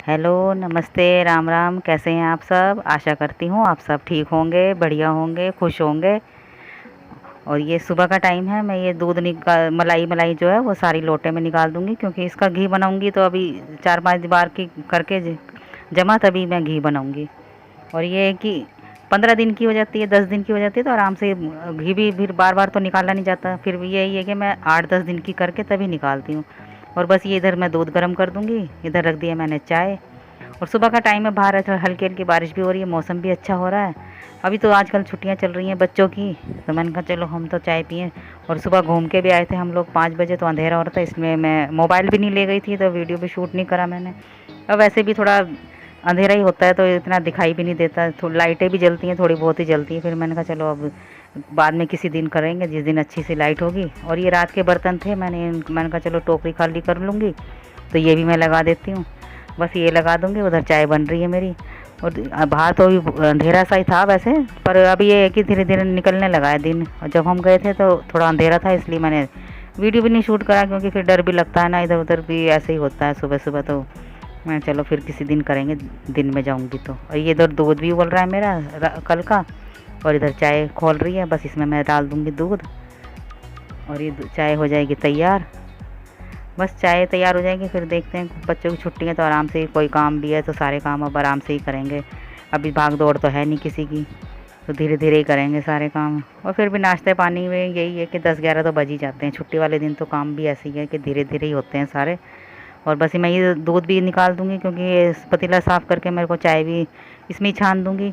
Hello, नमस्ते, राम राम। कैसे हैं आप सब? आशा करती हूँ आप सब ठीक होंगे, बढ़िया होंगे, खुश होंगे। और ये सुबह का टाइम है, मैं ये दूध निकाल मलाई मलाई जो है वो सारी लोटे में निकाल दूंगी, क्योंकि इसका घी बनाऊंगी तो अभी 4-5 बार की करके जमा तभी मैं घी बनाऊंगी। और ये है कि 15 दिन की हो जाती है, 10 दिन की हो जाती है, तो आराम से घी भी फिर बार बार तो निकाला नहीं जाता। फिर भी यही है कि मैं 8-10 दिन की करके तभी निकालती हूँ। और बस ये इधर मैं दूध गर्म कर दूंगी, इधर रख दिया मैंने चाय। और सुबह का टाइम है, बाहर हल्की हल्की बारिश भी हो रही है, मौसम भी अच्छा हो रहा है। अभी तो आजकल छुट्टियां चल रही हैं बच्चों की, तो मैंने कहा चलो हम तो चाय पिएं। और सुबह घूम के भी आए थे हम लोग 5 बजे, तो अंधेरा हो रहा था, इसमें मैं मोबाइल भी नहीं ले गई थी, तो वीडियो भी शूट नहीं करा मैंने। अब वैसे भी थोड़ा अंधेरा ही होता है तो इतना दिखाई भी नहीं देता, थोड़ी लाइटें भी जलती हैं, थोड़ी बहुत ही जलती हैं। फिर मैंने कहा चलो अब बाद में किसी दिन करेंगे, जिस दिन अच्छी सी लाइट होगी। और ये रात के बर्तन थे, मैंने कहा चलो टोकरी खाली कर लूँगी, तो ये भी मैं लगा देती हूँ। बस ये लगा दूँगी, उधर चाय बन रही है मेरी। और बाहर तो अभी अंधेरा सा ही था वैसे, पर अभी ये है कि धीरे धीरे निकलने लगा है दिन। और जब हम गए थे तो थोड़ा अंधेरा था, इसलिए मैंने वीडियो भी नहीं शूट करा, क्योंकि फिर डर भी लगता है ना, इधर उधर भी ऐसे ही होता है सुबह सुबह। तो मैं चलो फिर किसी दिन करेंगे, दिन में जाऊंगी तो। और ये इधर दूध भी उबल रहा है मेरा कल का, और इधर चाय खोल रही है, बस इसमें मैं डाल दूंगी दूध और ये चाय हो जाएगी तैयार। बस चाय तैयार हो जाएगी, फिर देखते हैं, बच्चों की छुट्टी है तो आराम से कोई काम भी है तो सारे काम अब आराम से ही करेंगे। अभी भाग दौड़ तो है नहीं किसी की, तो धीरे धीरे ही करेंगे सारे काम। और फिर भी नाश्ते पानी में यही है कि 10-11 तो बज ही जाते हैं छुट्टी वाले दिन, तो काम भी ऐसे ही है कि धीरे धीरे ही होते हैं सारे। और बस मैं ये दूध भी निकाल दूंगी, क्योंकि ये पतीला साफ़ करके मेरे को चाय भी इसमें ही छान दूंगी,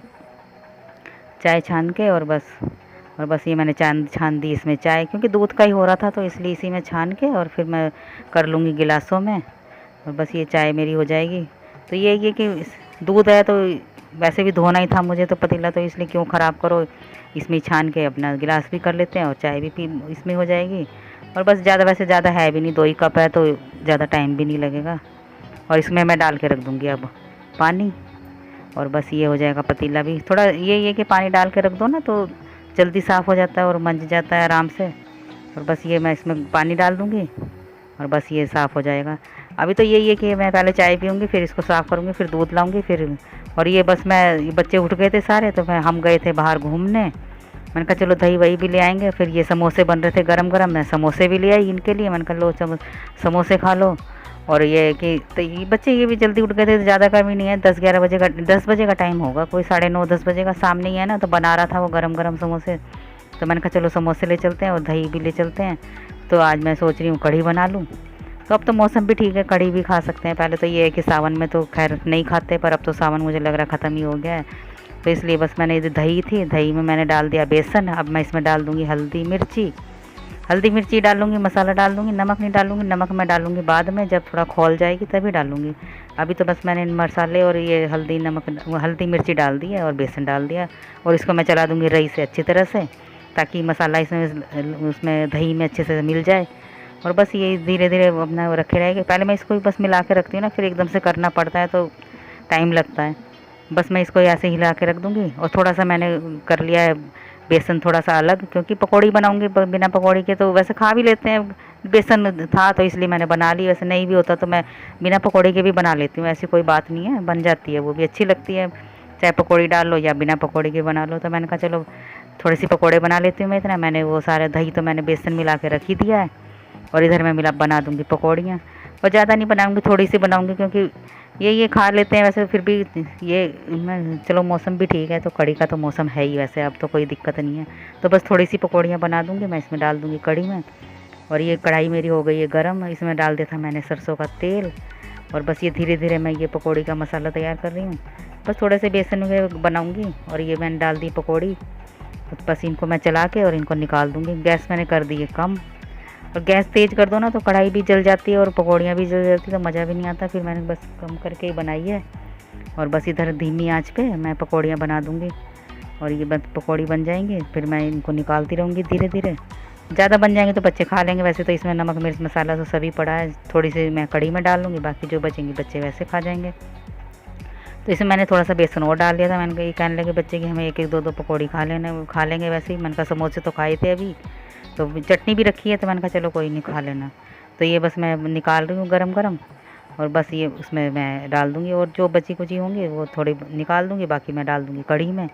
चाय छान के। और बस ये मैंने छान दी इसमें चाय, क्योंकि दूध का ही हो रहा था तो इसलिए इसी में छान के और फिर मैं कर लूँगी गिलासों में। और बस ये चाय मेरी हो जाएगी। तो ये कि दूध है तो वैसे भी धोना ही था मुझे तो पतीला, तो इसलिए क्यों ख़राब करो, इसमें ही छान के अपना गिलास भी कर लेते हैं और चाय भी पी इसमें हो जाएगी। और बस ज़्यादा, वैसे ज़्यादा है भी नहीं, 2 ही कप है तो ज़्यादा टाइम भी नहीं लगेगा। और इसमें मैं डाल के रख दूँगी अब पानी। और बस ये हो जाएगा पतीला भी। थोड़ा ये कि पानी डाल के रख दो ना तो जल्दी साफ़ हो जाता है और मंज जाता है आराम से। और बस ये मैं इसमें पानी डाल दूँगी और बस ये साफ़ हो जाएगा। अभी तो यही है कि मैं पहले चाय पीऊँगी, फिर इसको साफ़ करूँगी, फिर दूध लाऊँगी, फिर। और ये बस ये बच्चे उठ गए थे सारे, तो हम गए थे बाहर घूमने। मैंने कहा चलो दही वही भी ले आएंगे। फिर ये समोसे बन रहे थे गरम गरम, मैं समोसे भी ले आई इनके लिए। मैंने कहा लो समोसे खा लो। और ये कि तो ये बच्चे ये भी जल्दी उठ गए थे, तो ज़्यादा कमी नहीं है, 10-11 बजे का 10 बजे का टाइम होगा, कोई 9:30-10 बजे का, सामने ही है ना, तो बना रहा था वो गरम गरम समोसे। तो मैंने कहा चलो समोसे ले चलते हैं और दही भी ले चलते हैं। तो आज मैं सोच रही हूँ कढ़ी बना लूँ। तो अब तो मौसम भी ठीक है, कढ़ी भी खा सकते हैं। पहले तो ये है कि सावन में तो खैर नहीं खाते, पर अब तो सावन मुझे लग रहा ख़त्म ही हो गया है। तो इसलिए बस मैंने ये दही थी, दही में मैंने डाल दिया बेसन। अब मैं इसमें डाल दूँगी हल्दी मिर्ची डालूँगी, मसाला डाल दूँगी, नमक नहीं डालूँगी, नमक मैं डालूँगी बाद में, जब थोड़ा खौल जाएगी तभी डालूँगी। अभी तो बस मैंने मसाले और ये हल्दी मिर्ची डाल दी है और बेसन डाल दिया। और इसको मैं चला दूँगी रई से अच्छी तरह से, ताकि मसाला इसमें उसमें दही में अच्छे से मिल जाए। और बस ये धीरे धीरे अपना वो रखे रहेगी। पहले मैं इसको बस मिला के रखती हूँ ना, फिर एकदम से करना पड़ता है तो टाइम लगता है। बस मैं इसको ऐसे हिला के रख दूँगी। और थोड़ा सा मैंने कर लिया है बेसन थोड़ा सा अलग, क्योंकि पकौड़ी बनाऊँगी, बिना पकौड़ी के तो वैसे खा भी लेते हैं। बेसन था तो इसलिए मैंने बना ली, वैसे नहीं भी होता तो मैं बिना पकौड़ी के भी बना लेती हूँ, ऐसी कोई बात नहीं है, बन जाती है, वो भी अच्छी लगती है, चाहे पकौड़ी डाल लो या बिना पकौड़ी के बना लो। तो मैंने कहा चलो थोड़ी सी पकौड़े बना लेती हूँ मैं। इतना मैंने वो सारे दही तो मैंने बेसन मिला के रख ही दिया है। और इधर मैं बना दूँगी पकौड़ियाँ। और ज़्यादा नहीं बनाऊँगी, थोड़ी सी बनाऊँगी, क्योंकि ये खा लेते हैं वैसे। फिर भी ये मैं चलो मौसम भी ठीक है, तो कढ़ी का तो मौसम है ही वैसे, अब तो कोई दिक्कत नहीं है। तो बस थोड़ी सी पकौड़ियाँ बना दूँगी, मैं इसमें डाल दूँगी कढ़ी में। और ये कढ़ाई मेरी हो गई है गरम, इसमें डाल दिया था मैंने सरसों का तेल। और बस ये धीरे धीरे मैं ये पकौड़ी का मसाला तैयार कर रही हूँ। बस थोड़े से बेसन में बनाऊँगी और ये मैंने डाल दी पकौड़ी। तो बस इनको मैं चला के और इनको निकाल दूँगी। गैस मैंने कर दी है कम, और गैस तेज़ कर दो ना तो कढ़ाई भी जल जाती है और पकौड़ियाँ भी जल जाती है, तो मज़ा भी नहीं आता। फिर मैंने बस कम करके ही बनाई है। और बस इधर धीमी आंच पे मैं पकौड़ियाँ बना दूँगी। और ये बस पकौड़ी बन जाएंगी, फिर मैं इनको निकालती रहूँगी धीरे धीरे। ज़्यादा बन जाएंगे तो बच्चे खा लेंगे, वैसे तो इसमें नमक मिर्च मसाला तो सभी पड़ा है। थोड़ी सी मैं कढ़ी में डाल लूँगी, बाकी जो बचेंगी बच्चे वैसे खा जाएंगे। तो इसमें मैंने थोड़ा सा बेसन और डाल दिया था। मैंने कहा ये कहने लगे बच्चे कि हमें एक एक दो दो पकौड़ी खा लेंगे वैसे ही। मैंने कहा समोसे तो खाए थे अभी, तो चटनी भी रखी है, तो मैंने कहा चलो कोई नहीं खा लेना। तो ये बस मैं निकाल रही हूँ गरम गरम। और बस ये उसमें मैं डाल दूँगी, और जो बची कुची होंगी वो थोड़ी निकाल दूँगी, बाकी मैं डाल दूँगी कढ़ी में।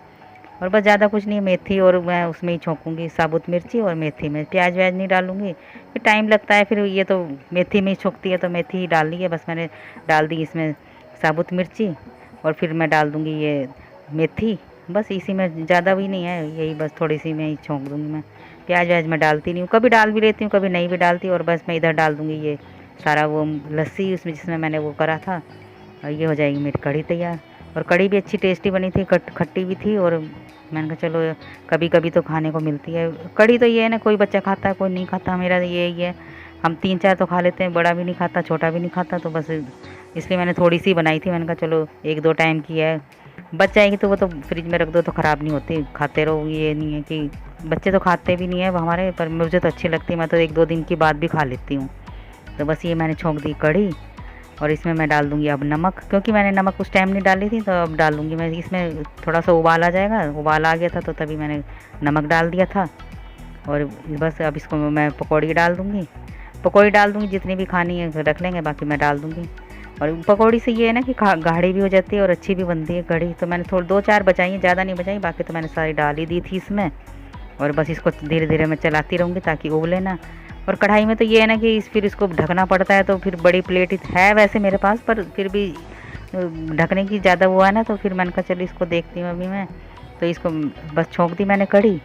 और बस ज़्यादा कुछ नहीं, मेथी और मैं उसमें ही छोंकूँगी, साबुत मिर्ची और मेथी में, प्याज व्याज नहीं डालूँगी, फिर टाइम लगता है। फिर ये तो मेथी में ही छोंकती है तो मेथी ही डाल दी है, बस मैंने डाल दी इसमें साबुत मिर्ची, और फिर मैं डाल दूँगी ये मेथी। बस इसी में, ज़्यादा भी नहीं है, यही बस थोड़ी सी मैं ही छोंक दूँगी मैं। प्याज व्याज मैं डालती नहीं हूँ, कभी डाल भी लेती हूँ, कभी नहीं भी डालती। और बस मैं इधर डाल दूँगी ये सारा वो लस्सी उसमें जिसमें मैंने वो करा था, और ये हो जाएगी मेरी कढ़ी तैयार। और कढ़ी भी अच्छी टेस्टी बनी थी, खट्टी भी थी, और मैंने कहा चलो कभी कभी तो खाने को मिलती है कढ़ी। तो ये है ना, कोई बच्चा खाता है कोई नहीं खाता, मेरा ये ही है, हम 3-4 तो खा लेते हैं, बड़ा भी नहीं खाता छोटा भी नहीं खाता, तो बस इसलिए मैंने थोड़ी सी बनाई थी। मैंने कहा चलो 1-2 टाइम की है, बच जाएगी तो वो तो फ्रिज में रख दो तो ख़राब नहीं होती, खाते रहो। ये नहीं है कि बच्चे तो खाते भी नहीं है हमारे, पर मुझे तो अच्छी लगती है, मैं तो 1-2 दिन की बाद भी खा लेती हूँ। तो बस ये मैंने छोंक दी कढ़ी, और इसमें मैं डाल दूँगी अब नमक, क्योंकि मैंने नमक उस टाइम नहीं डाली थी, तो अब डाल दूँगी मैं। इसमें थोड़ा सा उबाल आ जाएगा, उबाल आ गया था तो तभी मैंने नमक डाल दिया था। और बस अब इसको मैं पकौड़ी डाल दूँगी, जितनी भी खानी है रख लेंगे, बाकी मैं डाल दूँगी। और पकौड़ी से ये है ना कि गाढ़ी भी हो जाती है और अच्छी भी बनती है कढ़ी। तो मैंने थोड़ी 2-4 बचाई हैं, ज़्यादा नहीं बचाई, बाकी तो मैंने सारी डाल ही दी थी इसमें। और बस इसको धीरे धीरे मैं चलाती रहूँगी ताकि उबले ना। और कढ़ाई में तो ये है ना कि फिर इसको ढकना पड़ता है, तो फिर बड़ी प्लेट है वैसे मेरे पास, पर फिर भी ढकने की ज़्यादा वो है ना, तो फिर मैंने कहा चलो इसको देखती हूँ अभी मैं। तो इसको बस छोंक दी मैंने कढ़ी,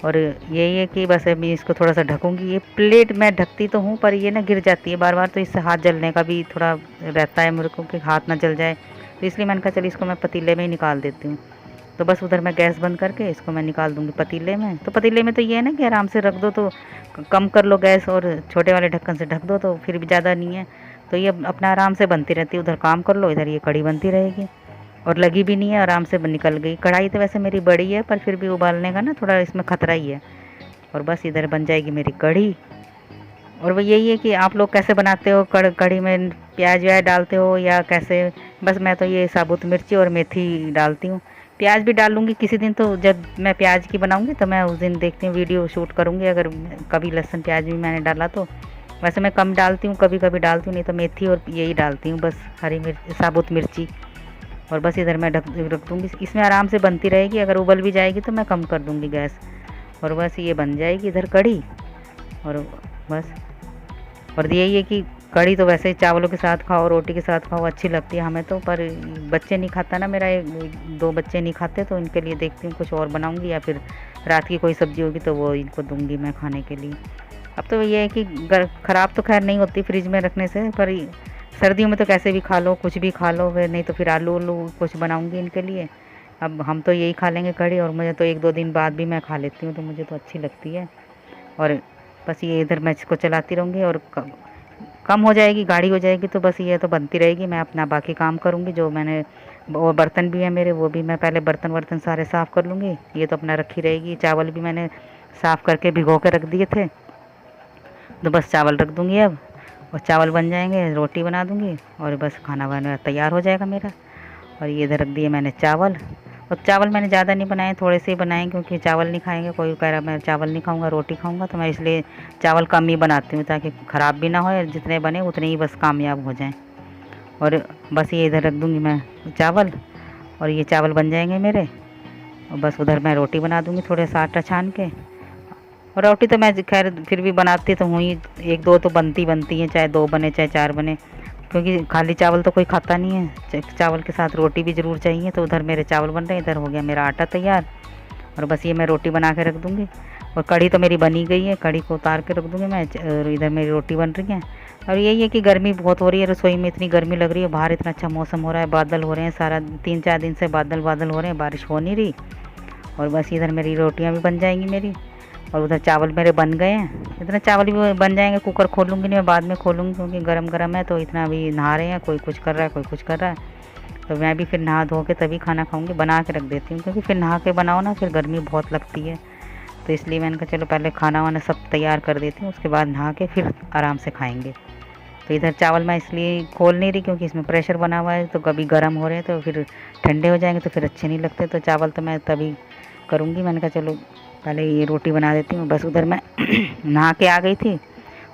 और यही है कि बस अभी इसको थोड़ा सा ढकूँगी। ये प्लेट मैं ढकती तो हूँ, पर ये ना गिर जाती है बार बार, तो इससे हाथ जलने का भी थोड़ा रहता है मेरे को कि हाथ ना जल जाए, तो इसलिए मैंने कहा चलो इसको मैं पतीले में ही निकाल देती हूँ। तो बस उधर मैं गैस बंद करके इसको मैं निकाल दूँगी पतीले में। तो पतीले में तो ये है ना कि आराम से रख दो, तो कम कर लो गैस, और छोटे वाले ढक्कन से ढक दो, तो फिर भी ज़्यादा नहीं है, तो ये अपना आराम से बनती रहती है। उधर काम कर लो, इधर ये कढ़ी बनती रहेगी, और लगी भी नहीं है, आराम से निकल गई। कढ़ाई तो वैसे मेरी बड़ी है, पर फिर भी उबालने का ना थोड़ा इसमें खतरा ही है। और बस इधर बन जाएगी मेरी कढ़ी। और वो यही है कि आप लोग कैसे बनाते हो, कढ़ी में प्याज व्याज डालते हो या कैसे? बस मैं तो ये साबुत मिर्ची और मेथी डालती हूँ। प्याज भी डालूँगी किसी दिन, तो जब मैं प्याज की बनाऊँगी तो मैं उस दिन देखती हूँ, वीडियो शूट करूँगी, अगर कभी लहसुन प्याज भी मैंने डाला तो। वैसे मैं कम डालती हूँ, कभी कभी डालती हूँ, नहीं तो मेथी और यही डालती हूँ, बस हरी मिर्च साबुत मिर्ची। और बस इधर मैं ढक रख दूँगी, इसमें आराम से बनती रहेगी, अगर उबल भी जाएगी तो मैं कम कर दूँगी गैस। और बस ये बन जाएगी इधर कढ़ी। और बस, और यही है कि कढ़ी तो वैसे ही चावलों के साथ खाओ, रोटी के साथ खाओ, अच्छी लगती है हमें तो, पर बच्चे नहीं खाता ना, मेरा 1-2 बच्चे नहीं खाते, तो इनके लिए देखती हूँ कुछ और बनाऊँगी, या फिर रात की कोई सब्ज़ी होगी तो वो इनको दूँगी मैं खाने के लिए। अब तो ये है कि ख़राब तो खैर नहीं होती फ्रिज में रखने से, पर सर्दियों में तो कैसे भी खा लो, कुछ भी खा लो, फिर नहीं तो फिर आलू उलू कुछ बनाऊँगी इनके लिए। अब हम तो यही खा लेंगे कढ़ी, और मुझे तो 1-2 दिन बाद भी मैं खा लेती हूँ, तो मुझे तो अच्छी लगती है। और बस ये इधर मैं इसको चलाती रहूँगी, और कम हो जाएगी, गाढ़ी हो जाएगी, तो बस ये तो बनती रहेगी, मैं अपना बाकी काम करूँगी जो मैंने। वो बर्तन भी है मेरे, वो भी मैं पहले बर्तन वर्तन सारे साफ़ कर लूँगी, ये तो अपना रखी रहेगी। चावल भी मैंने साफ़ करके भिगो के रख दिए थे, तो बस चावल रख दूँगी अब, और चावल बन जाएंगे, रोटी बना दूँगी, और बस खाना वाना तैयार हो जाएगा मेरा। और ये इधर रख दिए मैंने चावल। और चावल मैंने ज़्यादा नहीं बनाए, थोड़े से ही बनाए, क्योंकि चावल नहीं खाएंगे, कोई कह रहा मैं चावल नहीं खाऊंगा रोटी खाऊंगा, तो मैं इसलिए चावल कम ही बनाती हूँ, ताकि ख़राब भी ना हो, जितने बने उतने ही बस कामयाब हो जाएं। और बस ये इधर रख दूँगी मैं चावल, और ये चावल बन जाएंगे मेरे। और बस उधर मैं रोटी बना दूँगी थोड़े सा आटा छान के। और रोटी तो मैं खैर फिर भी बनाती तो हूँ ही, 1-2 तो बनती हैं, चाहे 2 बने चाहे 4 बने, क्योंकि खाली चावल तो कोई खाता नहीं है, चावल के साथ रोटी भी ज़रूर चाहिए। तो उधर मेरे चावल बन रहे हैं, इधर हो गया मेरा आटा तैयार, और बस ये मैं रोटी बना के रख दूँगी। और कढ़ी तो मेरी बनी गई है, कढ़ी को उतार के रख दूँगी मैं, और इधर मेरी रोटी बन रही है। और यही है कि गर्मी बहुत हो रही है, रसोई में इतनी गर्मी लग रही है, बाहर इतना अच्छा मौसम हो रहा है, बादल हो रहे हैं, सारा 3-4 दिन से बादल बादल हो रहे हैं, बारिश हो नहीं रही। और बस इधर मेरी रोटियाँ भी बन जाएंगी मेरी, और उधर चावल मेरे बन गए हैं। इतना चावल भी बन जाएंगे, कुकर खोलूँगी नहीं मैं, बाद में खोलूँगी, क्योंकि गरम गरम है, तो इतना अभी नहा रहे हैं, कोई कुछ कर रहा है कोई कुछ कर रहा है, तो मैं भी फिर नहा धो के तभी खाना खाऊँगी, बना के रख देती हूँ, क्योंकि फिर नहा के बनाओ ना फिर गर्मी बहुत लगती है। तो इसलिए मैंने कहा चलो पहले खाना वाना सब तैयार कर देती हूँ, उसके बाद नहा के फिर आराम से खाएँगे। तो इधर चावल मैं इसलिए खोल नहीं रही, क्योंकि इसमें प्रेशर बना हुआ है, तो कभी गर्म हो रहे हैं तो फिर ठंडे हो जाएंगे, तो फिर अच्छे नहीं लगते, तो चावल तो मैं तभी करूँगी। मैंने कहा चलो पहले ये रोटी बना देती हूँ। बस उधर मैं नहा के आ गई थी,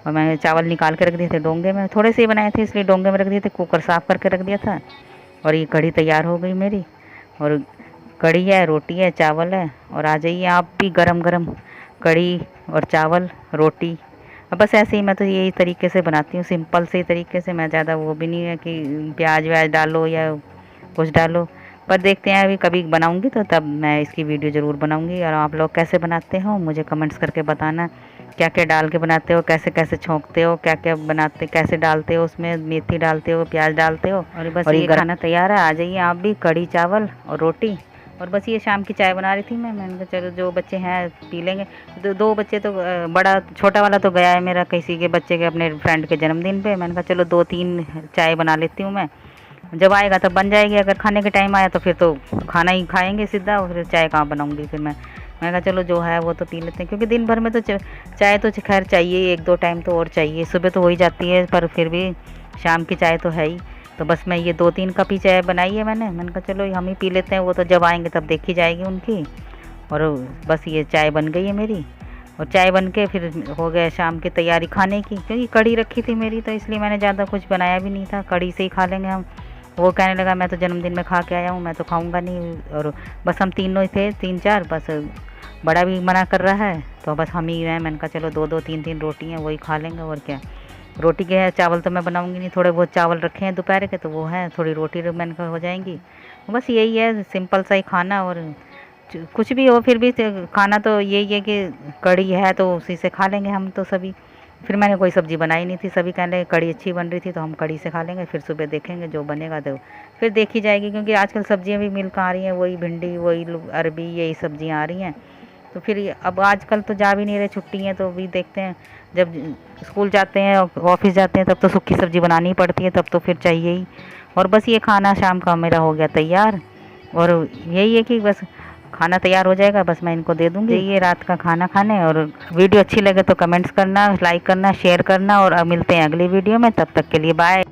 और मैं चावल निकाल के रख दिए थे डोंगे में, थोड़े से ही बनाए थे इसलिए डोंगे में रख दिए थे, कुकर साफ़ करके रख दिया था। और ये कढ़ी तैयार हो गई मेरी। और कढ़ी है, रोटी है, चावल है। और आ जाइए आप भी, गरम गरम कढ़ी और चावल रोटी। अब बस ऐसे ही मैं तो यही तरीके से बनाती हूँ, सिंपल से तरीके से। मैं ज़्यादा वो भी नहीं है कि प्याज व्याज डालो या कुछ डालो। पर देखते हैं, अभी कभी बनाऊंगी तो तब मैं इसकी वीडियो ज़रूर बनाऊंगी। और आप लोग कैसे बनाते हो मुझे कमेंट्स करके बताना, क्या क्या डाल के बनाते हो, कैसे कैसे छोंकते हो, क्या क्या बनाते, कैसे डालते हो, उसमें मेथी डालते हो, प्याज डालते हो। और बस ये खाना तैयार है, आ जाइए आप भी, कढ़ी चावल और रोटी। और बस ये शाम की चाय बना रही थी मैंने कहा चलो जो बच्चे हैं पी लेंगे। दो बच्चे तो बड़ा छोटा वाला तो गया है मेरा किसी के बच्चे के अपने फ्रेंड के जन्मदिन पे। मैंने कहा चलो 2-3 चाय बना लेती हूँ मैं, जब आएगा तब बन जाएगी। अगर खाने के टाइम आया तो फिर तो खाना ही खाएंगे सीधा, और फिर चाय कहाँ बनाऊंगी फिर मैंने कहा चलो जो है वो तो पी लेते हैं, क्योंकि दिन भर में तो चाय तो खैर चाहिए, 1-2 टाइम तो और चाहिए। सुबह तो हो ही जाती है पर फिर भी शाम की चाय तो है ही। तो बस मैं ये 2-3 कप ही चाय बनाई है मैंने कहा चलो हम ही पी लेते हैं, वो तो जब आएंगे तब देखी जाएगी उनकी। और बस ये चाय बन गई है मेरी। और चाय बन के फिर हो गया शाम की तैयारी खाने की, क्योंकि कढ़ी रखी थी मेरी तो इसलिए मैंने ज़्यादा कुछ बनाया भी नहीं था, कढ़ी से ही खा लेंगे हम। वो कहने लगा मैं तो जन्मदिन में खा के आया हूँ, मैं तो खाऊंगा नहीं। और बस हम तीनों ही थे, 3-4, बस बड़ा भी मना कर रहा है तो बस हम ही हैं। मैंने कहा चलो 2-2 3-3 रोटी हैं वही खा लेंगे, और क्या। रोटी के है, चावल तो मैं बनाऊंगी नहीं, थोड़े बहुत चावल रखे हैं दोपहर के तो वो हैं, थोड़ी रोटी मैंने कहा हो जाएंगी। बस यही है, सिंपल सा ही खाना। और कुछ भी हो फिर भी खाना तो यही है कि कढ़ी है तो उसी से खा लेंगे हम तो सभी। फिर मैंने कोई सब्ज़ी बनाई नहीं थी, सभी कहने लगे कढ़ी अच्छी बन रही थी तो हम कढ़ी से खा लेंगे, फिर सुबह देखेंगे जो बनेगा तो फिर देखी जाएगी। क्योंकि आजकल सब्जियां भी मिल कर आ रही हैं, वही भिंडी, वही अरबी, यही सब्जियां आ रही हैं। तो फिर अब आजकल तो जा भी नहीं रहे, छुट्टी हैं तो भी देखते हैं। जब स्कूल जाते हैं ऑफिस जाते हैं तब तो सूखी सब्ज़ी बनानी ही पड़ती है, तब तो फिर चाहिए ही। और बस ये खाना शाम का मेरा हो गया तैयार। और यही है कि बस खाना तैयार हो जाएगा, बस मैं इनको दे दूँगी ये रात का खाना खाने। और वीडियो अच्छी लगे तो कमेंट्स करना, लाइक करना, शेयर करना। और अब मिलते हैं अगली वीडियो में, तब तक के लिए बाय।